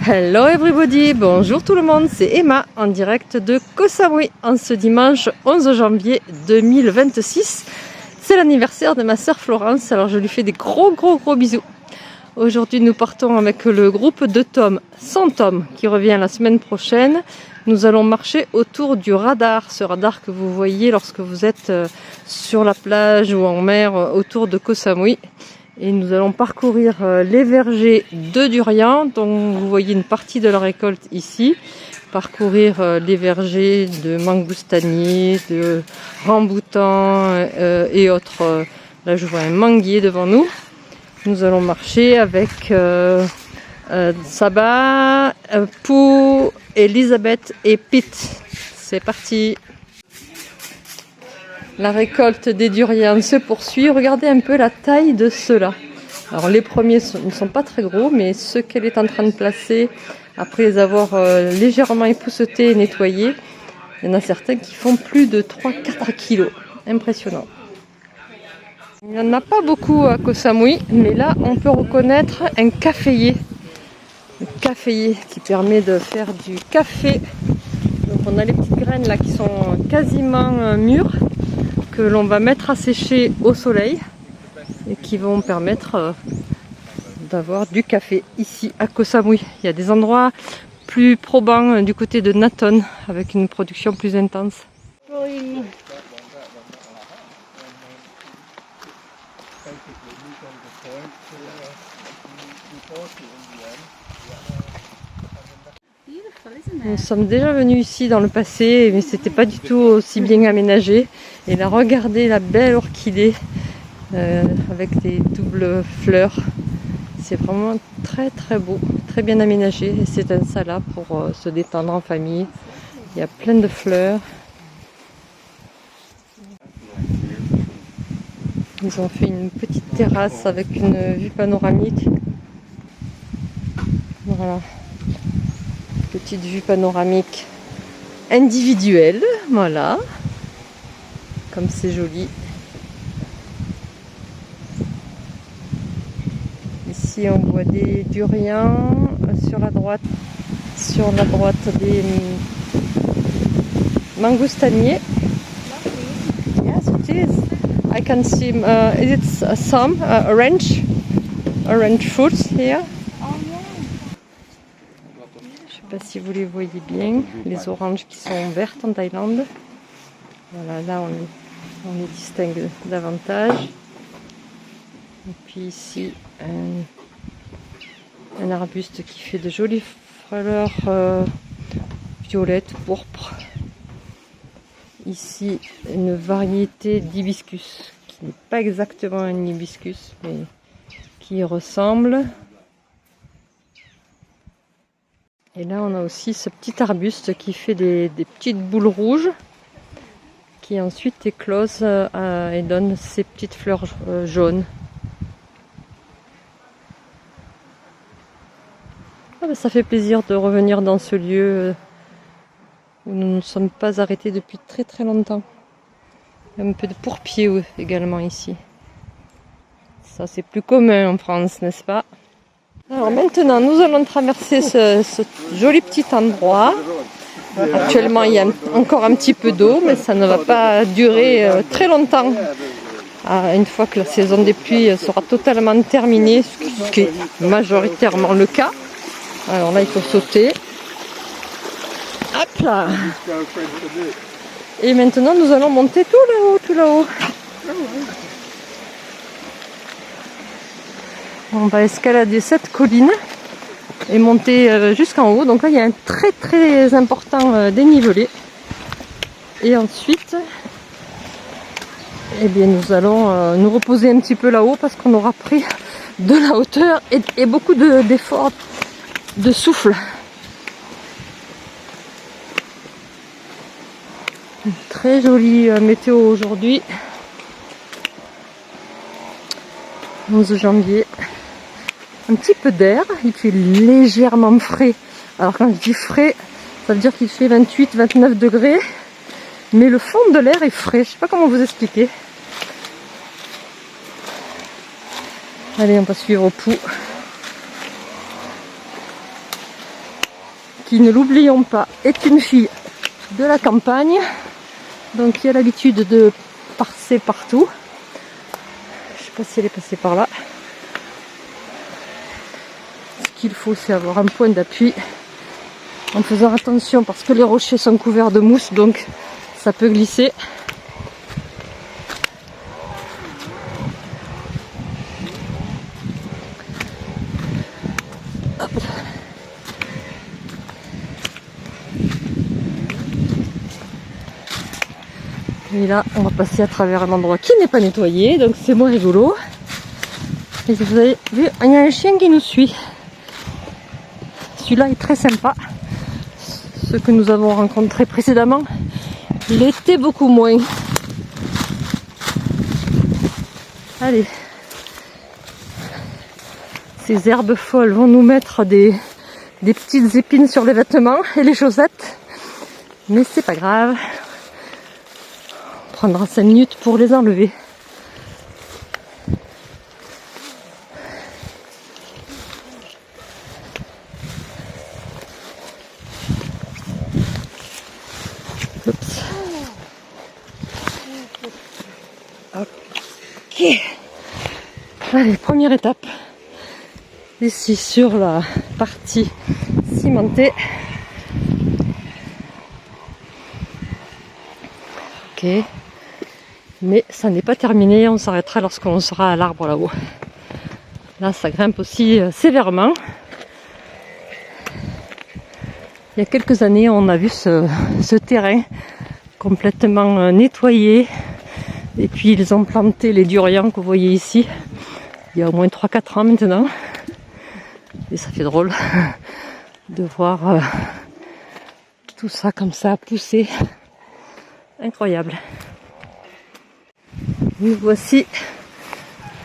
Hello everybody, bonjour tout le monde, c'est Emma en direct de Koh Samui en ce dimanche 11 janvier 2026. C'est l'anniversaire de ma sœur Florence, alors je lui fais des gros bisous. Aujourd'hui nous partons avec le groupe de Tom, sans Tom, qui revient la semaine prochaine. Nous allons marcher autour du radar, ce radar que vous voyez lorsque vous êtes sur la plage ou en mer autour de Koh Samui. Et nous allons parcourir les vergers de durian, dont vous voyez une partie de la récolte ici. Parcourir les vergers de mangoustaniers, de ramboutans et autres. Là je vois un manguier devant nous. Nous allons marcher avec Saba, Pou, Elisabeth et Pete. C'est parti! La récolte des durians se poursuit. Regardez un peu la taille de ceux-là. Alors les premiers ne sont pas très gros, mais ceux qu'elle est en train de placer, après les avoir légèrement époussetés et nettoyés, il y en a certains qui font plus de 3-4 kilos. Impressionnant. Il n'y en a pas beaucoup à Koh Samui, mais là on peut reconnaître un caféier. Un caféier qui permet de faire du café. Donc on a les petites graines là qui sont quasiment mûres, que l'on va mettre à sécher au soleil et qui vont permettre d'avoir du café ici à Koh Samui. Il y a des endroits plus probants du côté de Naton avec une production plus intense. Nous sommes déjà venus ici dans le passé, mais c'était pas du tout aussi bien aménagé. Et là, regardez la belle orchidée avec des doubles fleurs. C'est vraiment très beau, très bien aménagé. Et c'est un sala pour se détendre en famille. Il y a plein de fleurs. Ils ont fait une petite terrasse avec une vue panoramique. Voilà. Petite vue panoramique individuelle, voilà. Comme c'est joli. Ici on voit des durians sur la droite des mangoustaniers. Yes, it is. I can see. Is it some orange fruits here? Je ne sais pas si vous les voyez bien, les oranges qui sont vertes en Thaïlande. Voilà, là on les distingue davantage. Et puis ici, un arbuste qui fait de jolies fleurs violettes, pourpres. Ici, une variété d'hibiscus, qui n'est pas exactement un hibiscus, mais qui y ressemble. Et là, on a aussi ce petit arbuste qui fait des petites boules rouges qui ensuite éclosent et donnent ces petites fleurs jaunes. Ah ben, ça fait plaisir de revenir dans ce lieu où nous ne sommes pas arrêtés depuis très longtemps. Il y a un peu de pourpier également ici. Ça, c'est plus commun en France, n'est-ce pas? Alors maintenant, nous allons traverser ce joli petit endroit. Actuellement, il y a encore un petit peu d'eau, mais ça ne va pas durer très longtemps. Une fois que la saison des pluies sera totalement terminée, ce qui est majoritairement le cas. Alors là, il faut sauter. Hop là! Et maintenant, nous allons monter tout là-haut. On va escalader cette colline et monter jusqu'en haut. Donc là, il y a un très important dénivelé. Et ensuite, eh bien, nous allons nous reposer un petit peu là-haut parce qu'on aura pris de la hauteur et beaucoup d'efforts de souffle. Une très jolie météo aujourd'hui. 11 janvier. Un petit peu d'air, il fait légèrement frais. Alors quand je dis frais, ça veut dire qu'il fait 28-29 degrés. Mais le fond de l'air est frais, je ne sais pas comment vous expliquer. Allez, on va suivre au Pou. qui, ne l'oublions pas, est une fille de la campagne, donc qui a l'habitude de passer partout. Je sais pas si elle est passée par là. Ce qu'il faut, c'est avoir un point d'appui en faisant attention parce que les rochers sont couverts de mousse, donc ça peut glisser. Hop. Et là, on va passer à travers un endroit qui n'est pas nettoyé, donc c'est moins rigolo. Et vous avez vu, il y a un chien qui nous suit. Celui-là est très sympa. Ceux que nous avons rencontrés précédemment l'étaient beaucoup moins. Allez. Ces herbes folles vont nous mettre des petites épines sur les vêtements et les chaussettes. Mais c'est pas grave. On prendra 5 minutes pour les enlever. Oups. Ok. Allez, première étape. Ici sur la partie cimentée. Ok. Mais ça n'est pas terminé, on s'arrêtera lorsqu'on sera à l'arbre là-haut. Là, ça grimpe aussi sévèrement. Il y a quelques années, on a vu ce terrain complètement nettoyé. Et puis, ils ont planté les durians que vous voyez ici. Il y a au moins 3-4 ans maintenant. Et ça fait drôle de voir tout ça comme ça pousser. Incroyable. Nous voici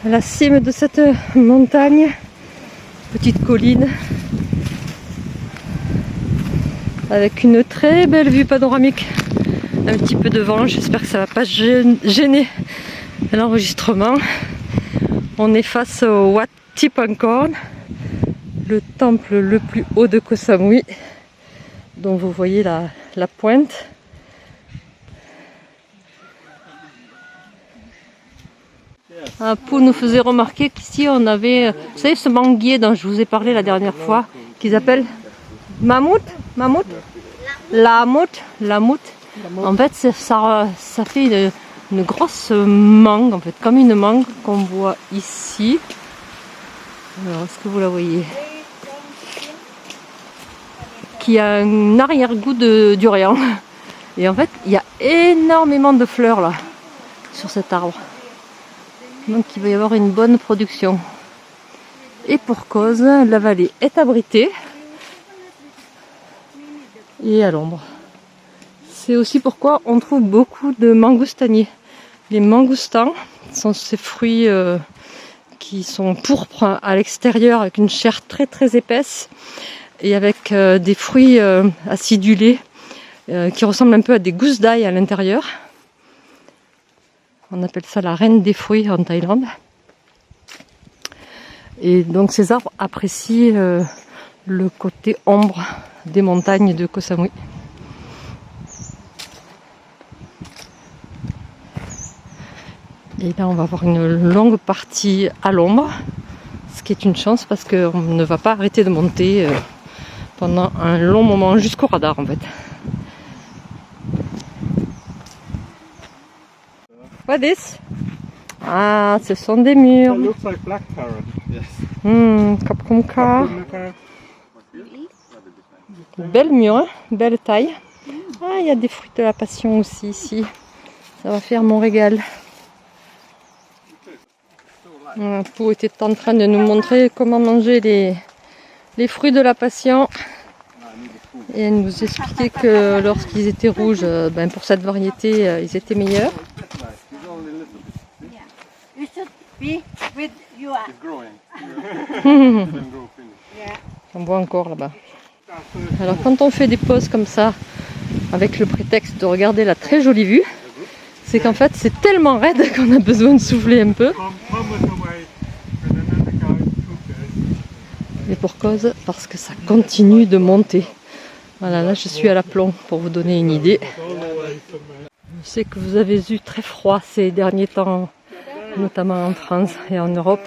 à la cime de cette montagne, petite colline, avec une très belle vue panoramique, un petit peu de vent, j'espère que ça va pas gêner l'enregistrement. On est face au Wat Tipangkorn, le temple le plus haut de Koh Samui, dont vous voyez la pointe. Pou nous faisait remarquer qu'ici on avait, vous savez, ce manguier dont je vous ai parlé la dernière fois, qu'ils appellent mammouth. En fait, ça fait une grosse mangue, en fait, comme une mangue qu'on voit ici. Alors, est-ce que vous la voyez? Qui a un arrière-goût de durian. Et en fait, il y a énormément de fleurs là, sur cet arbre. Donc il va y avoir une bonne production. Et pour cause, la vallée est abritée et à l'ombre. C'est aussi pourquoi on trouve beaucoup de mangoustaniers. Les mangoustans sont ces fruits qui sont pourpres à l'extérieur avec une chair très très épaisse et avec des fruits acidulés qui ressemblent un peu à des gousses d'ail à l'intérieur. On appelle ça la reine des fruits en Thaïlande. Et donc ces arbres apprécient le côté ombre des montagnes de Koh Samui. Et là on va avoir une longue partie à l'ombre, ce qui est une chance parce qu'on ne va pas arrêter de monter pendant un long moment jusqu'au radar en fait. What is? Ah, ce sont des murs. It looks like black carrot. Yes. Kapkumka. Belle mur, hein? Belle taille. Ah, il y a des fruits de la passion aussi ici. Ça va faire mon régal. Pou était en train de nous montrer comment manger les fruits de la passion. Et elle nous expliquait que lorsqu'ils étaient rouges, pour cette variété, ils étaient meilleurs. On voit encore là-bas. Alors quand on fait des pauses comme ça, avec le prétexte de regarder la très jolie vue, c'est qu'en fait c'est tellement raide qu'on a besoin de souffler un peu. Et pour cause, parce que ça continue de monter. Voilà, là je suis à l'aplomb pour vous donner une idée. Je sais que vous avez eu très froid ces derniers temps, notamment en France et en Europe.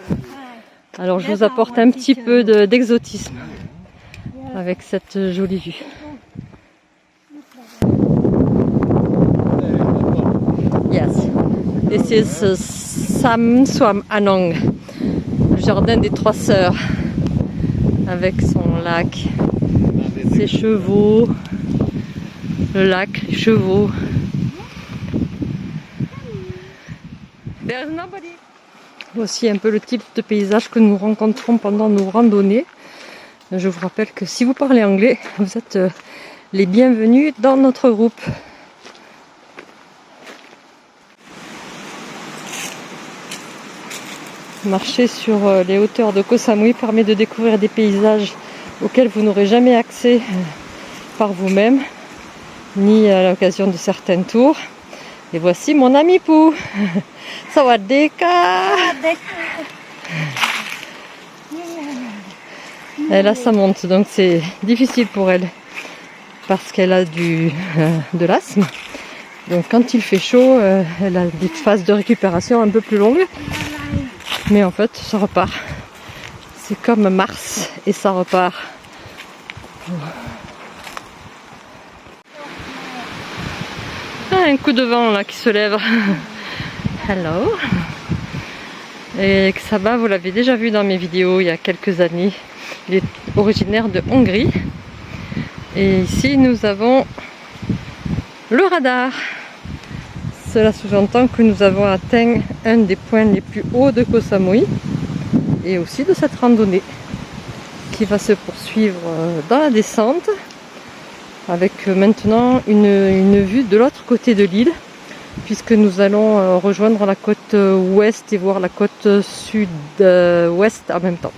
Alors je vous apporte un petit peu d'exotisme avec cette jolie vue. Yes, this is Sam Swam Anong, le jardin des trois sœurs, avec son lac, ses chevaux, le lac, les chevaux. There's nobody. Voici un peu le type de paysage que nous rencontrons pendant nos randonnées. Je vous rappelle que si vous parlez anglais, vous êtes les bienvenus dans notre groupe. Marcher sur les hauteurs de Koh Samui permet de découvrir des paysages auxquels vous n'aurez jamais accès par vous-même, ni à l'occasion de certains tours. Et voici mon ami Pou. Sawadeka. Et là ça monte, donc c'est difficile pour elle parce qu'elle a de l'asthme. Donc quand il fait chaud, elle a des phases de récupération un peu plus longues. Mais en fait, ça repart. C'est comme Mars et ça repart. Ah, un coup de vent là qui se lève. Hello. Et Xaba, vous l'avez déjà vu dans mes vidéos il y a quelques années. Il est originaire de Hongrie. Et ici, nous avons le radar. Cela sous-entend que nous avons atteint un des points les plus hauts de Koh Samui et aussi de cette randonnée qui va se poursuivre dans la descente avec maintenant une vue de l'autre côté de l'île puisque nous allons rejoindre la côte ouest et voir la côte sud-ouest en même temps.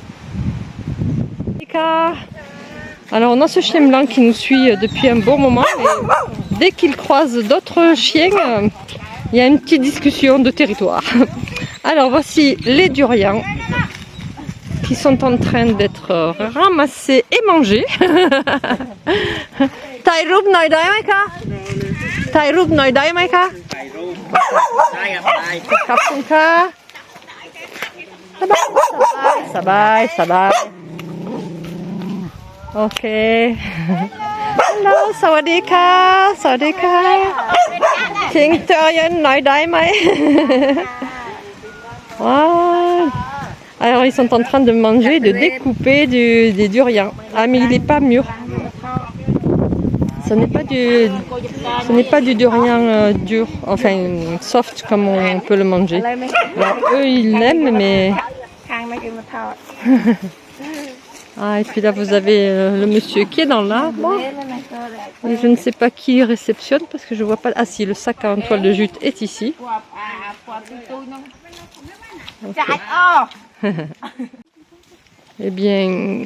Alors on a ce chien blanc qui nous suit depuis un bon moment et dès qu'il croise d'autres chiens, il y a une petite discussion de territoire. Alors voici les durians qui sont en train d'être ramassés et mangés. Taïroub noïdaï maïka? Taïroub noïdaï maïka? Kapunka? Sabai, sabai. Ok. Hello, sawadika, sawadika. King Torian noïdaï maï. Alors ils sont en train de manger, de découper des durians. Ah mais il n'est pas mûr. Ce n'est pas du durian dur, enfin soft comme on peut le manger. Alors, eux ils l'aiment mais... Ah et puis là vous avez le monsieur qui est dans l'arbre. Et je ne sais pas qui réceptionne parce que je vois pas... Ah si, le sac en toile de jute est ici. Okay. Eh bien,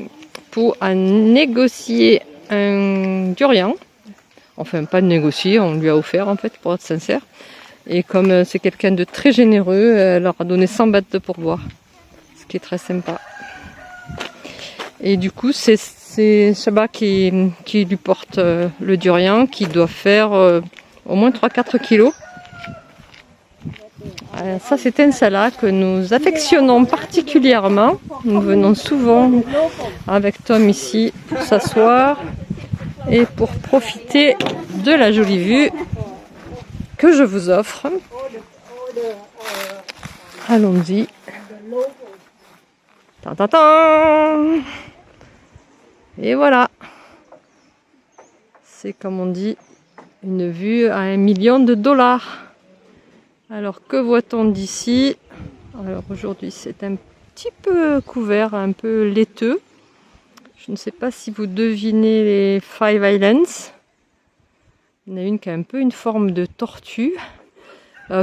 pour négocier un durian, enfin pas de négocier, on lui a offert en fait pour être sincère. Et comme c'est quelqu'un de très généreux, elle leur a donné 100 bahts de pourboire, ce qui est très sympa. Et du coup, c'est Shaba qui lui porte le durian, qui doit faire au moins 3-4 kilos. Ça c'est un salat que nous affectionnons particulièrement. Nous venons souvent avec Tom ici pour s'asseoir et pour profiter de la jolie vue que je vous offre. Allons-y. Et voilà. C'est comme on dit une vue à $1 million. Alors que voit-on d'ici? Alors aujourd'hui c'est un petit peu couvert, un peu laiteux. Je ne sais pas si vous devinez les Five Islands. Il y en a une qui a un peu une forme de tortue.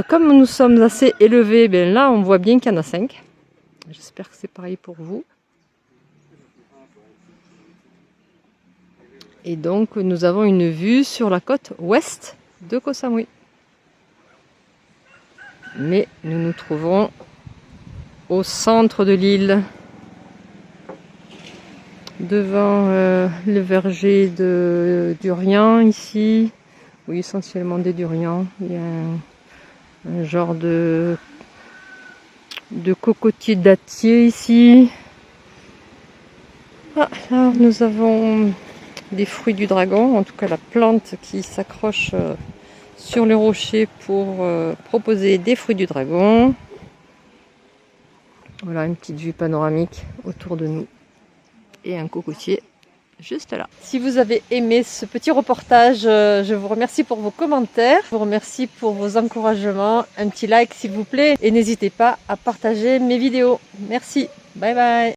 Comme nous sommes assez élevés, ben là on voit bien qu'il y en a 5. J'espère que c'est pareil pour vous. Et donc nous avons une vue sur la côte ouest de Koh Samui. Mais nous nous trouvons au centre de l'île de devant le verger de durian ici. Oui, essentiellement des durians. Il y a un genre de cocotier dattier ici. Ah, là, nous avons des fruits du dragon, en tout cas la plante qui s'accroche sur le rocher pour proposer des fruits du dragon. Voilà une petite vue panoramique autour de nous et un cocotier juste là. Si vous avez aimé ce petit reportage, je vous remercie pour vos commentaires, je vous remercie pour vos encouragements, un petit like s'il vous plaît et n'hésitez pas à partager mes vidéos. Merci, bye bye.